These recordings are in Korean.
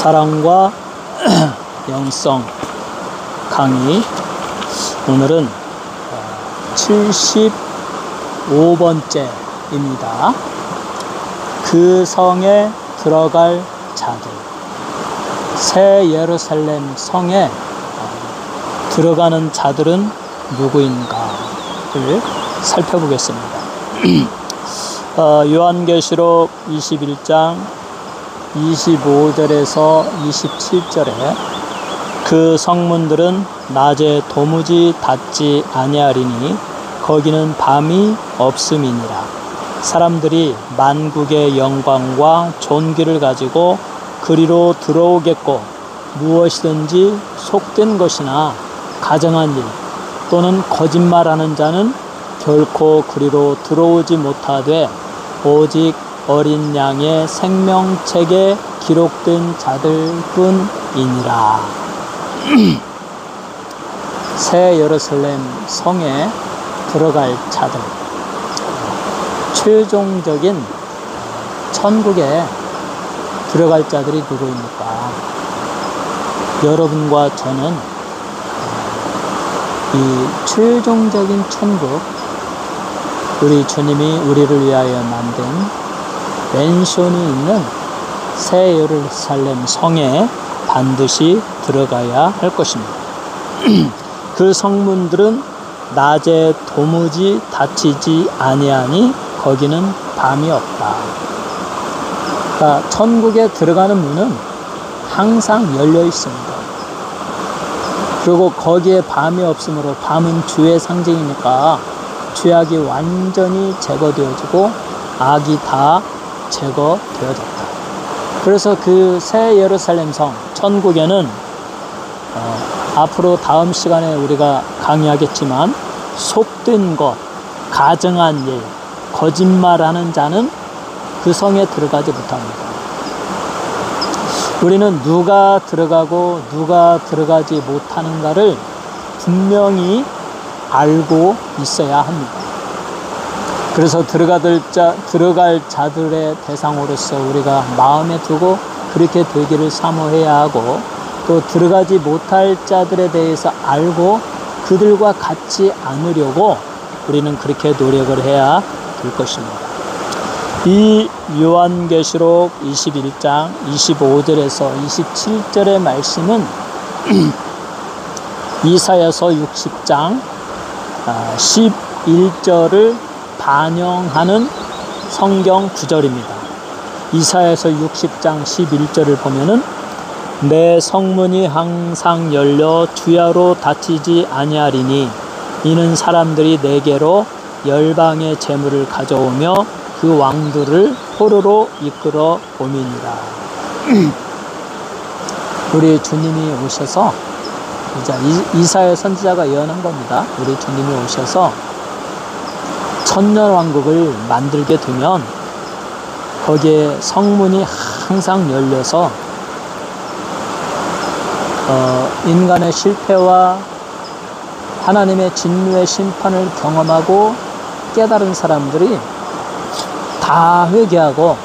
사랑과 영성 강의. 오늘은 75번째입니다. 그 성에 들어갈 자들. 새 예루살렘 성에 들어가는 자들은 누구인가를 살펴보겠습니다. 요한계시록 21장 25절에서 27절에 그 성문들은 낮에 도무지 닫지 아니하리니 거기는 밤이 없음이니라. 사람들이 만국의 영광과 존귀를 가지고 그리로 들어오겠고 무엇이든지 속된 것이나 가정한 일 또는 거짓말하는 자는 결코 그리로 들어오지 못하되 오직 어린 양의 생명책에 기록된 자들 뿐이니라. 새 예루살렘 성에 들어갈 자들, 최종적인 천국에 들어갈 자들이 누구입니까? 여러분과 저는 이 최종적인 천국, 우리 주님이 우리를 위하여 만든 맨션이 있는 새 예루살렘 성에 반드시 들어가야 할 것입니다. 그 성문들은 낮에 도무지 닫히지 아니하니 거기는 밤이 없다. 그러니까 천국에 들어가는 문은 항상 열려 있습니다. 그리고 거기에 밤이 없으므로 밤은 주의 상징이니까 죄악이 완전히 제거되어지고 악이 다 제거되어졌다. 그래서 그 새 예루살렘 성, 천국에는 앞으로 다음 시간에 우리가 강의하겠지만 속된 것, 가증한 일, 거짓말하는 자는 그 성에 들어가지 못합니다. 우리는 누가 들어가고 누가 들어가지 못하는가를 분명히 알고 있어야 합니다. 그래서 들어갈 자들의 대상으로서 우리가 마음에 두고 그렇게 되기를 사모해야 하고, 또 들어가지 못할 자들에 대해서 알고 그들과 같지 않으려고 우리는 그렇게 노력을 해야 될 것입니다. 이 요한계시록 21장 25절에서 27절의 말씀은 이사야서 60장 11절을 반영하는 성경 구절입니다. 이사야서 60장 11절을 보면은 내 성문이 항상 열려 주야로 닫히지 아니하리니 이는 사람들이 내게로 열방의 재물을 가져오며 그 왕들을 포로로 이끌어 오미니라. 우리 주님이 오셔서, 이제 이사야 선지자가 예언한 겁니다. 우리 주님이 오셔서 천년왕국을 만들게 되면 거기에 성문이 항상 열려서 인간의 실패와 하나님의 진노의 심판을 경험하고 깨달은 사람들이 다 회개하고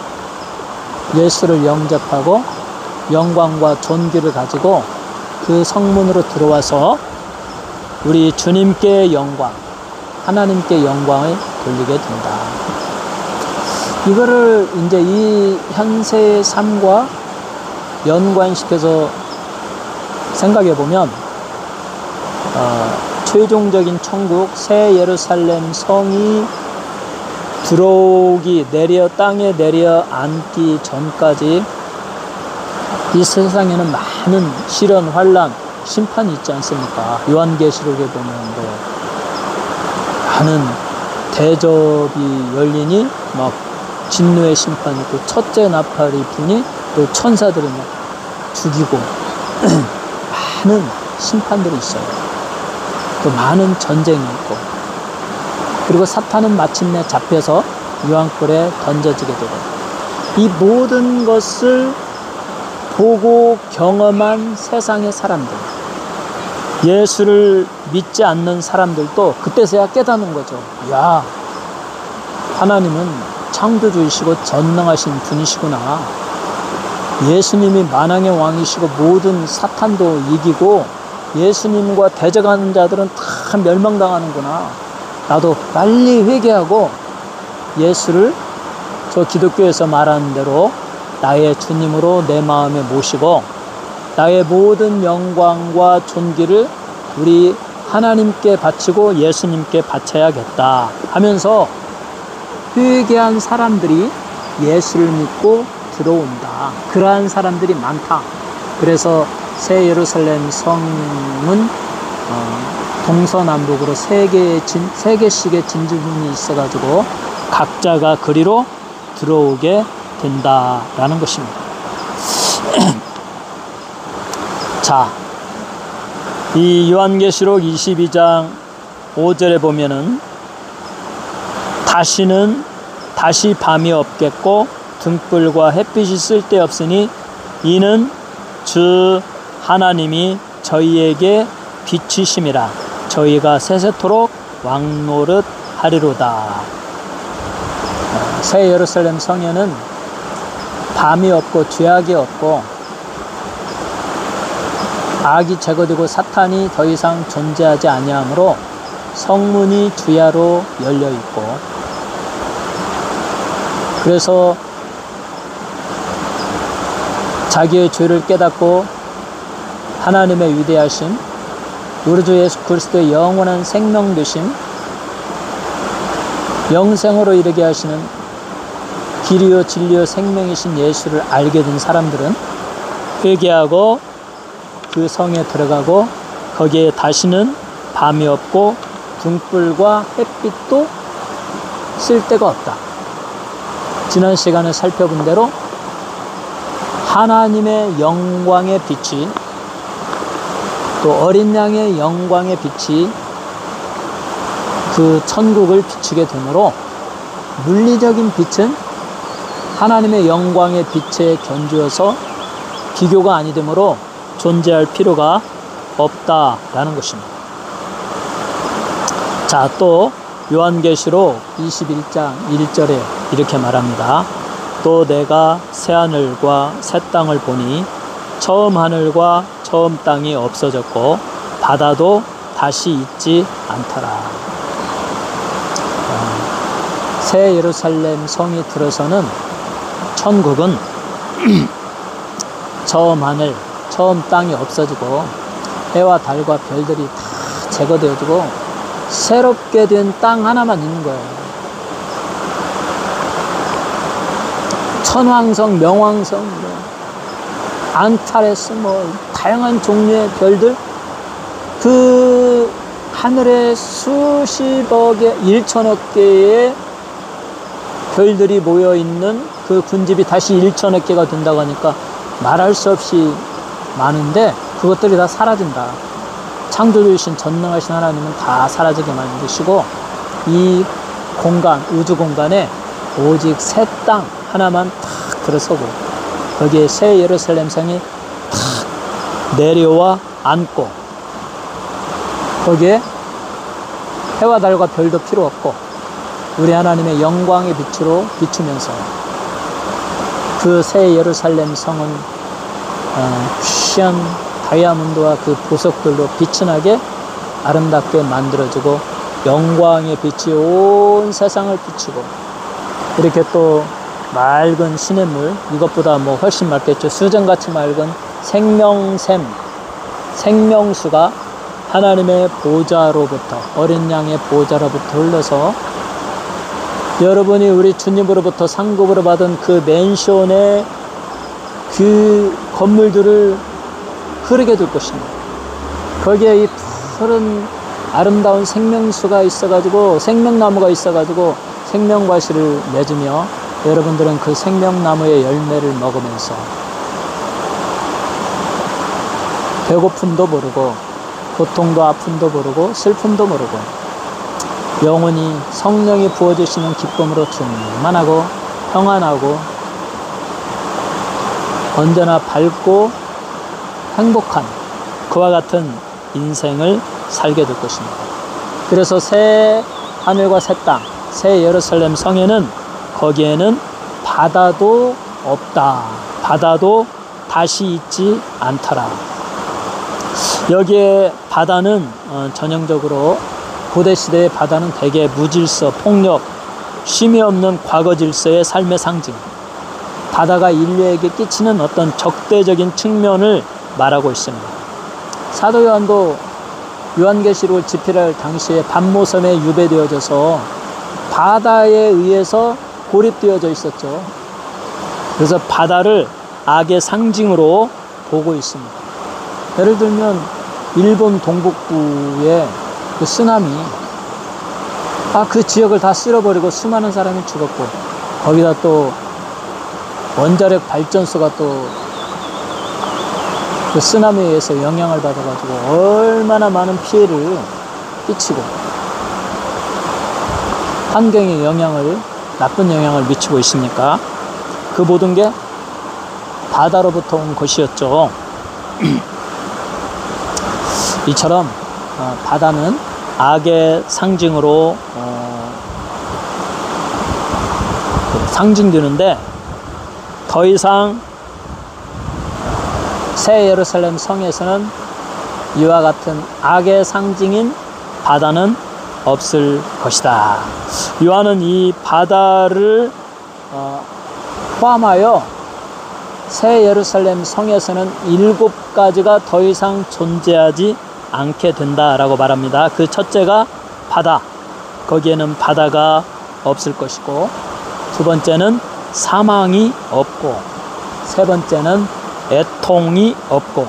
예수를 영접하고 영광과 존귀를 가지고 그 성문으로 들어와서 우리 주님께 영광, 하나님께 영광을 돌리게 된다. 이거를 이제 이 현세의 삶과 연관시켜서 생각해 보면 최종적인 천국 새 예루살렘 성이 들어오기, 땅에 내려 앉기 전까지 이 세상에는 많은 시련, 환난, 심판이 있지 않습니까? 요한계시록에 보면 많은 대접이 열리니 막 진노의 심판이 있고, 첫째 나팔이 부니 또 천사들이 막 죽이고 많은 심판들이 있어요. 또 많은 전쟁이 있고, 그리고 사탄은 마침내 잡혀서 유황불에 던져지게 되고, 이 모든 것을 보고 경험한 세상의 사람들, 예수를 믿지 않는 사람들도 그때서야 깨닫는 거죠. 야, 하나님은 창조주이시고 전능하신 분이시구나. 예수님이 만왕의 왕이시고 모든 사탄도 이기고 예수님과 대적하는 자들은 다 멸망당하는구나. 나도 빨리 회개하고 예수를 저 기독교에서 말하는 대로 나의 주님으로 내 마음에 모시고 나의 모든 영광과 존귀를 우리 하나님께 바치고 예수님께 바쳐야겠다 하면서 회개한 사람들이 예수를 믿고 들어온다. 그러한 사람들이 많다. 그래서 새 예루살렘 성은 동서남북으로 세 개씩의 진주문이 있어가지고 각자가 그리로 들어오게 된다라는 것입니다. 자, 이 요한계시록 22장 5절에 보면은 다시 밤이 없겠고 등불과 햇빛이 쓸데없으니 이는 주 하나님이 저희에게 빛이심이라 저희가 세세토록 왕노릇 하리로다. 새 예루살렘 성에는 밤이 없고 죄악이 없고 악이 제거되고 사탄이 더 이상 존재하지 아니하므로 성문이 주야로 열려 있고, 그래서 자기의 죄를 깨닫고 하나님의 위대하심, 우리 주 예수 그리스도의 영원한 생명 되심, 영생으로 이르게 하시는 길이요 진리요 생명이신 예수를 알게 된 사람들은 회개하고 그 성에 들어가고 거기에 다시는 밤이 없고 등불과 햇빛도 쓸데가 없다. 지난 시간에 살펴본 대로 하나님의 영광의 빛이, 또 어린 양의 영광의 빛이 그 천국을 비추게 되므로 물리적인 빛은 하나님의 영광의 빛에 견주어서 비교가 아니 되므로 존재할 필요가 없다라는 것입니다. 자, 또 요한계시록 21장 1절에 이렇게 말합니다. 또 내가 새하늘과 새 땅을 보니 처음 하늘과 처음 땅이 없어졌고 바다도 다시 있지 않더라. 새 예루살렘 성이 들어서는 천국은 처음 하늘, 처음 땅이 없어지고 해와 달과 별들이 다 제거되어지고 새롭게 된 땅 하나만 있는 거예요. 천왕성, 명왕성, 안타레스, 다양한 종류의 별들, 그 하늘에 수십억 개, 1천억 개의 별들이 모여있는 그 군집이 다시 1천억 개가 된다고 하니까 말할 수 없이 많은데 그것들이 다 사라진다. 창조주이신 전능하신 하나님은 다 사라지게 만드시고 이 공간, 우주 공간에 오직 새 땅 하나만 탁 들어서고 거기에 새 예루살렘 성이 탁 내려와 앉고 거기에 해와 달과 별도 필요 없고 우리 하나님의 영광의 빛으로 비추면서 그 새 예루살렘 성은 귀한 다이아몬드와 그 보석들로 빛이 나게 아름답게 만들어지고 영광의 빛이 온 세상을 비추고, 이렇게 또 맑은 시냇물, 이것보다 훨씬 맑겠죠. 수정같이 맑은 생명샘, 생명수가 하나님의 보좌로부터, 어린 양의 보좌로부터 흘러서 여러분이 우리 주님으로부터 상급으로 받은 그 맨션의 그 건물들을 흐르게 될 것입니다. 거기에 이 푸른 아름다운 생명수가 있어가지고, 생명나무가 있어가지고 생명과실을 맺으며 여러분들은 그 생명나무의 열매를 먹으면서 배고픔도 모르고 고통도 아픔도 모르고 슬픔도 모르고 영원히 성령이 부어주시는 기쁨으로 충만하고 평안하고 언제나 밝고 행복한 그와 같은 인생을 살게 될 것입니다. 그래서 새 하늘과 새 땅, 새 예루살렘 성에는 거기에는 바다도 없다. 바다도 다시 있지 않더라. 여기에 바다는 전형적으로 고대시대의 바다는 대개 무질서, 폭력, 쉼이 없는 과거 질서의 삶의 상징, 바다가 인류에게 끼치는 어떤 적대적인 측면을 말하고 있습니다. 사도 요한도 요한계시록을 집필할 당시에 밤모섬에 유배되어져서 바다에 의해서 고립되어져 있었죠. 그래서 바다를 악의 상징으로 보고 있습니다. 예를 들면 일본 동북부의 그 쓰나미, 그 지역을 다 쓸어버리고 수많은 사람이 죽었고, 거기다 또 원자력 발전소가 또 그 쓰나미에 의해서 영향을 받아가지고 얼마나 많은 피해를 끼치고 환경에 나쁜 영향을 미치고 있습니까? 그 모든 게 바다로부터 온 것이었죠. 이처럼 바다는 악의 상징으로 상징되는데, 더 이상 새 예루살렘 성에서는 이와 같은 악의 상징인 바다는 없을 것이다. 요한은 이 바다를 포함하여 새 예루살렘 성에서는 7가지가 더 이상 존재하지 않게 된다라고 말합니다. 그 첫째가 바다, 거기에는 바다가 없을 것이고, 두 번째는 사망이 없고, 세 번째는 애통이 없고,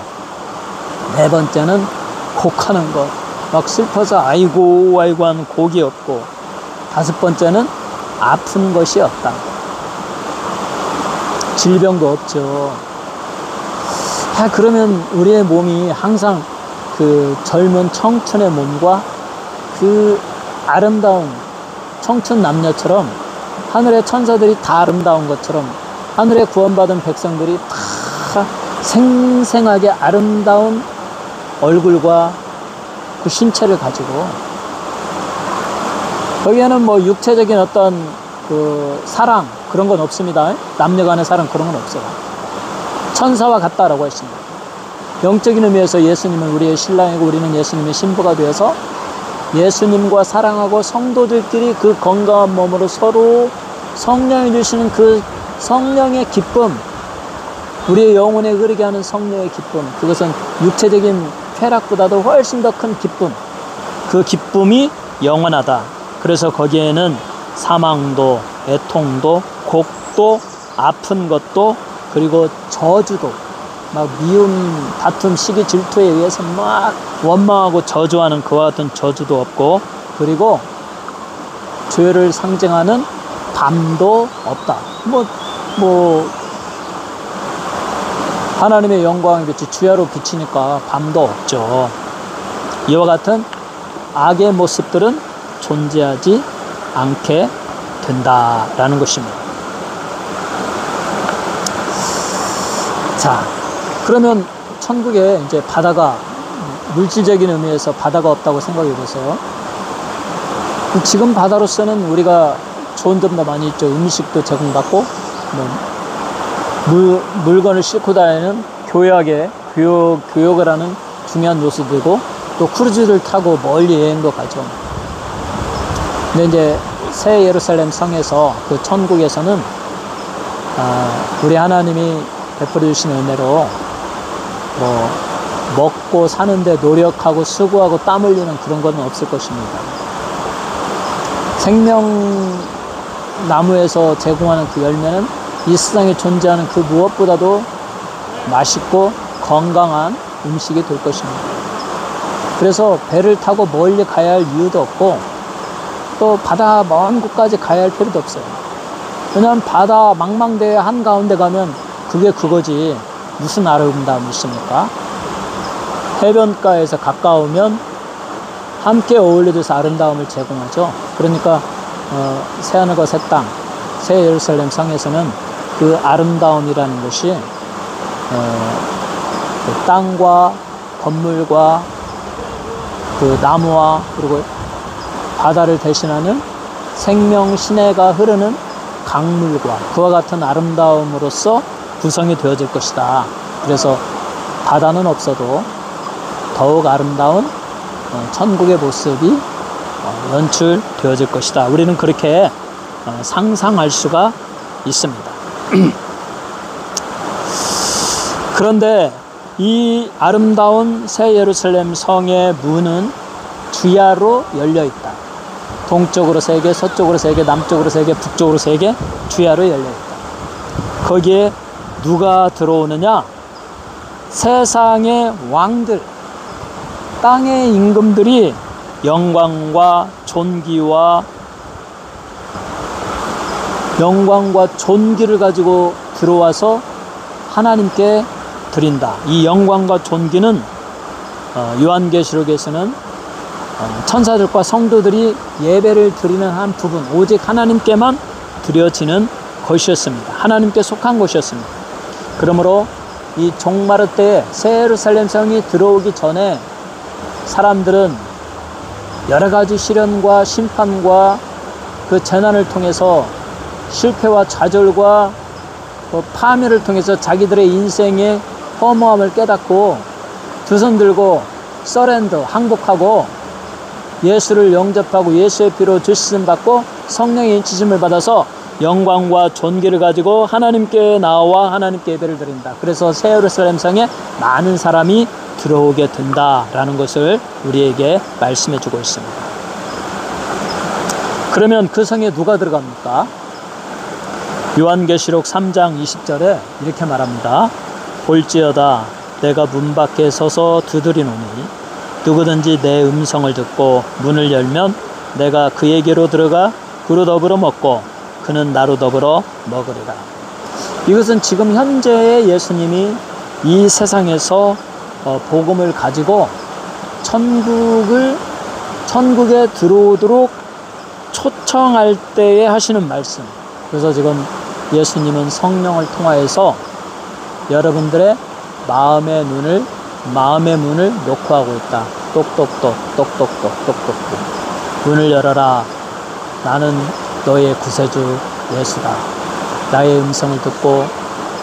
네 번째는 곡하는 것, 막 슬퍼서 아이고 아이고 하는 곡이 없고, 다섯 번째는 아픈 것이 없다. 질병도 없죠. 그러면 우리의 몸이 항상 그 젊은 청춘의 몸과 그 아름다운 청춘 남녀처럼, 하늘의 천사들이 다 아름다운 것처럼 하늘에 구원받은 백성들이 다 생생하게 아름다운 얼굴과 그 신체를 가지고, 거기에는 뭐 육체적인 어떤 그 사랑 그런 건 없습니다. 남녀 간의 사랑 그런 건 없어요. 천사와 같다라고 했습니다. 영적인 의미에서 예수님은 우리의 신랑이고 우리는 예수님의 신부가 되어서 예수님과 사랑하고 성도들끼리 그 건강한 몸으로 서로 성령이 주시는 그 성령의 기쁨, 우리의 영혼에 흐르게 하는 성령의 기쁨, 그것은 육체적인 쾌락보다도 훨씬 더 큰 기쁨, 그 기쁨이 영원하다. 그래서 거기에는 사망도, 애통도, 곡도, 아픈 것도, 그리고 저주도, 막 미움, 다툼, 시기, 질투에 의해서 막 원망하고 저주하는 그와 같은 저주도 없고, 그리고 죄를 상징하는 밤도 없다. 하나님의 영광의 빛이 주야로 비치니까 밤도 없죠. 이와 같은 악의 모습들은 존재하지 않게 된다라는 것입니다. 자, 그러면 천국에 이제 바다가, 물질적인 의미에서 바다가 없다고 생각해 보세요. 지금 바다로서는 우리가 좋은 점도 많이 있죠. 음식도 제공받고, 물건을 싣고 다니는 교역을 하는 중요한 요소들이고, 또 크루즈를 타고 멀리 여행도 가죠. 근데 이제 새 예루살렘 성에서, 그 천국에서는 우리 하나님이 베풀어 주신 은혜로 먹고 사는데 노력하고 수고하고 땀 흘리는 그런 건 없을 것입니다. 생명나무에서 제공하는 그 열매는 이 세상에 존재하는 그 무엇보다도 맛있고 건강한 음식이 될 것입니다. 그래서 배를 타고 멀리 가야 할 이유도 없고, 또 바다 먼 곳까지 가야 할 필요도 없어요. 왜냐하면 바다 망망대해 한가운데 가면 그게 그거지 무슨 아름다움이 있습니까? 해변가에서 가까우면 함께 어울려져서 아름다움을 제공하죠. 그러니까 새하늘과 새 땅, 새 예루살렘 성에서는 그 아름다움이라는 것이 그 땅과 건물과 그 나무와 그리고 바다를 대신하는 생명 시내가 흐르는 강물과 그와 같은 아름다움으로써 구성이 되어질 것이다. 그래서 바다는 없어도 더욱 아름다운 천국의 모습이 연출되어질 것이다. 우리는 그렇게 상상할 수가 있습니다. 그런데 이 아름다운 새 예루살렘 성의 문은 주야로 열려 있다. 동쪽으로 3개, 서쪽으로 3개, 남쪽으로 3개, 북쪽으로 3개, 주야로 열려 있다. 거기에 누가 들어오느냐? 세상의 왕들, 땅의 임금들이 영광과 존귀를 가지고 들어와서 하나님께 드린다. 이 영광과 존귀는 요한계시록에서는 천사들과 성도들이 예배를 드리는 한 부분, 오직 하나님께만 드려지는 것이었습니다. 하나님께 속한 것이었습니다. 그러므로 이 종말의 때에 새 예루살렘 성이 들어오기 전에 사람들은 여러 가지 시련과 심판과 그 재난을 통해서 실패와 좌절과 파멸을 통해서 자기들의 인생의 허무함을 깨닫고 두 손 들고 서렌더, 항복하고 예수를 영접하고 예수의 피로 죄씻음 받고 성령의 인치심을 받아서 영광과 존귀를 가지고 하나님께 나와 하나님께 예배를 드린다. 그래서 새 예루살렘 성에 많은 사람이 들어오게 된다라는 것을 우리에게 말씀해 주고 있습니다. 그러면 그 성에 누가 들어갑니까? 요한계시록 3장 20절에 이렇게 말합니다. 볼지어다 내가 문 밖에 서서 두드리노니 누구든지 내 음성을 듣고 문을 열면 내가 그에게로 들어가 그로 더불어 먹고 그는 나로 더불어 먹으리라. 이것은 지금 현재의 예수님이 이 세상에서 복음을 가지고 천국에 들어오도록 초청할 때에 하시는 말씀. 그래서 지금 예수님은 성령을 통하여서 여러분들의 마음의 문을 놓고 하고 있다. 똑똑똑 문을 열어라. 나는 너의 구세주 예수다. 나의 음성을 듣고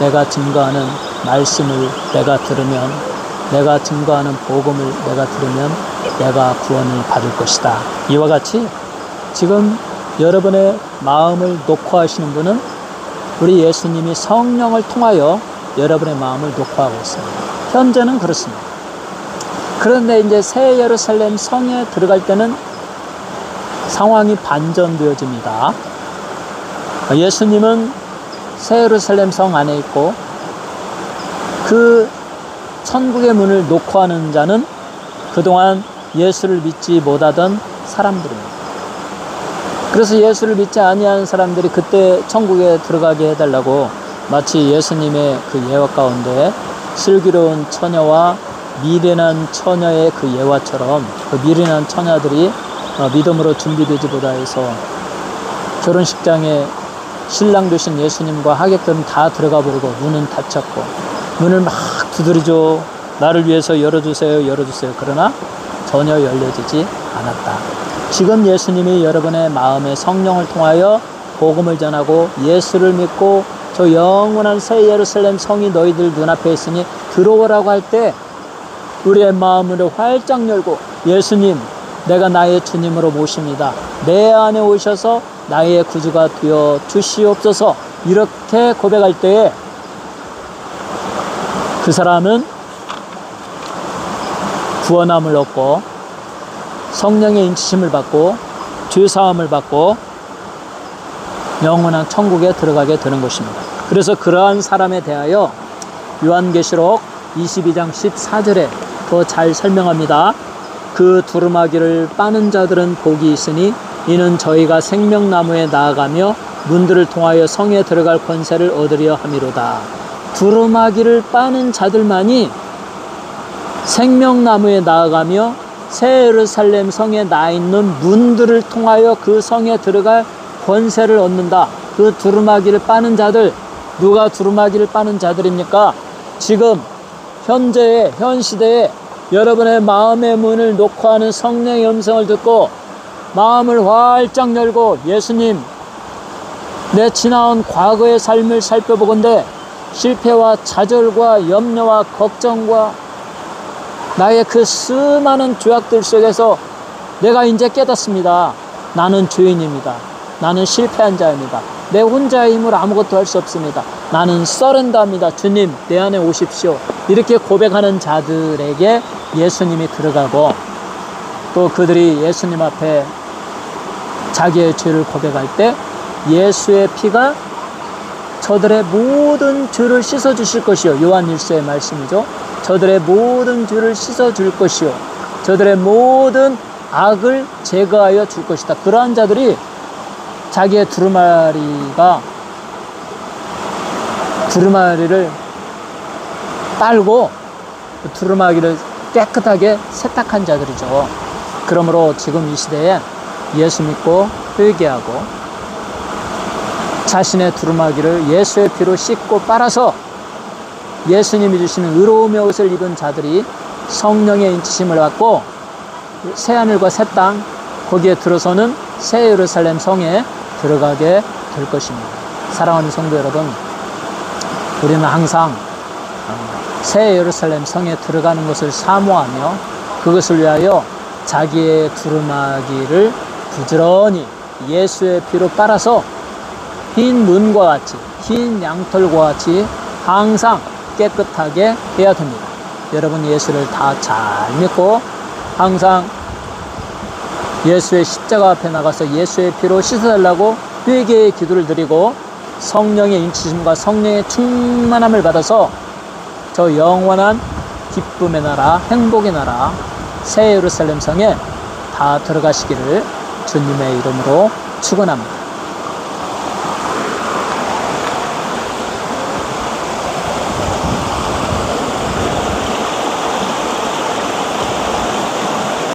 내가 증거하는 말씀을 내가 들으면, 내가 증거하는 복음을 내가 들으면 내가 구원을 받을 것이다. 이와 같이 지금 여러분의 마음을 놓고 하시는 분은 우리 예수님이 성령을 통하여 여러분의 마음을 놓고 하고 있습니다. 현재는 그렇습니다. 그런데 이제 새 예루살렘 성에 들어갈 때는 상황이 반전되어집니다. 예수님은 새 예루살렘 성 안에 있고 그 천국의 문을 놓고 하는 자는 그동안 예수를 믿지 못하던 사람들입니다. 그래서 예수를 믿지 아니하는 사람들이 그때 천국에 들어가게 해달라고 마치 예수님의 그 예화 가운데 슬기로운 처녀와 미련한 처녀의 그 예화처럼 그 미련한 처녀들이 믿음으로 준비되지 못하여서 결혼식장에 신랑 되신 예수님과 하객들은 다 들어가 버리고 문은 닫혔고 문을 막 두드리죠. 나를 위해서 열어주세요. 그러나 전혀 열려지지 않았다. 지금 예수님이 여러분의 마음에 성령을 통하여 복음을 전하고 예수를 믿고 저 영원한 새 예루살렘 성이 너희들 눈앞에 있으니 들어오라고 할 때 우리의 마음을 활짝 열고 예수님, 내가 나의 주님으로 모십니다. 내 안에 오셔서 나의 구주가 되어 주시옵소서. 이렇게 고백할 때에 그 사람은 구원함을 얻고 성령의 인치심을 받고 죄사함을 받고 영원한 천국에 들어가게 되는 것입니다. 그래서 그러한 사람에 대하여 요한계시록 22장 14절에 더 잘 설명합니다. 그 두루마기를 빠는 자들은 복이 있으니 이는 저희가 생명나무에 나아가며 문들을 통하여 성에 들어갈 권세를 얻으려 함이로다. 두루마기를 빠는 자들만이 생명나무에 나아가며 새 예루살렘 성에 나 있는 문들을 통하여 그 성에 들어갈 권세를 얻는다. 그 두루마기를 빠는 자들, 누가 두루마기를 빠는 자들입니까? 지금 현 시대에 여러분의 마음의 문을 놓고 하는 성령의 음성을 듣고 마음을 활짝 열고 예수님, 내 지나온 과거의 삶을 살펴보건대 실패와 좌절과 염려와 걱정과 나의 그 수많은 죄악들 속에서 내가 이제 깨닫습니다. 나는 죄인입니다. 나는 실패한 자입니다. 내 혼자의 힘으로 아무것도 할 수 없습니다. 나는 서른다입니다. 주님, 내 안에 오십시오. 이렇게 고백하는 자들에게 예수님이 들어가고, 또 그들이 예수님 앞에 자기의 죄를 고백할 때 예수의 피가 저들의 모든 죄를 씻어주실 것이요. 요한 1서의 말씀이죠. 저들의 모든 죄를 씻어줄 것이요. 저들의 모든 악을 제거하여 줄 것이다. 그러한 자들이 자기의 두루마리를 빨고 두루마기를 깨끗하게 세탁한 자들이죠. 그러므로 지금 이 시대에 예수 믿고 회개하고 자신의 두루마기를 예수의 피로 씻고 빨아서 예수님이 주시는 의로움의 옷을 입은 자들이 성령의 인치심을 받고 새하늘과 새 땅, 거기에 들어서는 새 예루살렘 성에 들어가게 될 것입니다. 사랑하는 성도 여러분, 우리는 항상 새 예루살렘 성에 들어가는 것을 사모하며 그것을 위하여 자기의 두루마기를 부지런히 예수의 피로 빨아서 흰 눈과 같이, 흰 양털과 같이 항상 깨끗하게 해야 됩니다. 여러분, 예수를 다 잘 믿고 항상 예수의 십자가 앞에 나가서 예수의 피로 씻어달라고 회개의 기도를 드리고 성령의 인치심과 성령의 충만함을 받아서 저 영원한 기쁨의 나라, 행복의 나라, 새 예루살렘 성에 다 들어가시기를 주님의 이름으로 축원합니다.